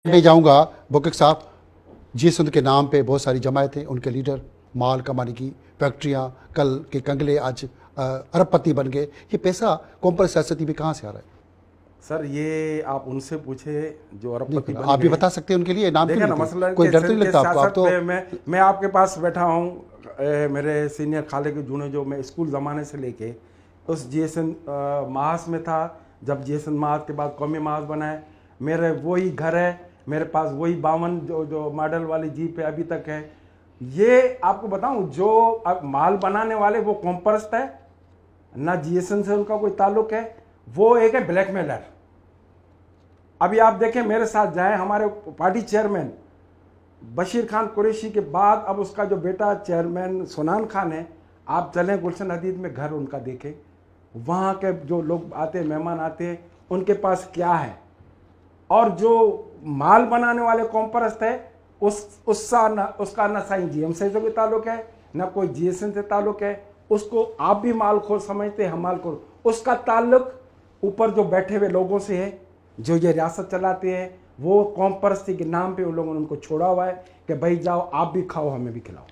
मैं जाऊंगा बुकिक साहब, जिस उनके नाम पे बहुत सारी जमायतें, उनके लीडर माल कमाने की फैक्ट्रियां, कल के कंगले आज अरबपति बन गए। ये पैसा कौम सियासती में कहाँ से आ रहा है? सर ये आप उनसे पूछे जो अरबपति बन आप भी गए। बता सकते हैं उनके लिए नाम देखिए क्यों ना, लेते हैं? मसलन कोई के डर तो नहीं के लगता आपको? आप सियासत तो पे मैं आपके पास बैठा हूँ। मेरे सीनियर खाले के जूने जो मैं स्कूल ज़माने से लेके उस जीएसएन महाज में था, जब जीएसएन महाज के बाद कौमी महाज बनाए, मेरे वही घर है, मेरे पास वही 52 जो मॉडल वाली जीप है अभी तक है। ये आपको बताऊं, जो अब माल बनाने वाले वो कॉम्पर्स्ट है, ना जीएसएन से उनका कोई ताल्लुक है, वो एक है ब्लैकमेलर। अभी आप देखें, मेरे साथ जाएं, हमारे पार्टी चेयरमैन बशीर खान कुरैशी के बाद अब उसका जो बेटा चेयरमैन सुनान खान है, आप चलें गुलशन हदीद में घर उनका देखें, वहाँ के जो लोग आते हैं, मेहमान आते हैं, उनके पास क्या है। और जो माल बनाने वाले कॉम्परस्त है उसका ना साइन जीएम से कोई ताल्लुक है, ना कोई जीएसएन से ताल्लुक है। उसको आप भी मालखोर समझते हैं, हम मालखोर। उसका ताल्लुक ऊपर जो बैठे हुए लोगों से है, जो ये रियासत चलाते हैं। वो कौम परस्ती के नाम पे उन लोगों ने उनको छोड़ा हुआ है कि भाई जाओ आप भी खाओ, हमें भी खिलाओ।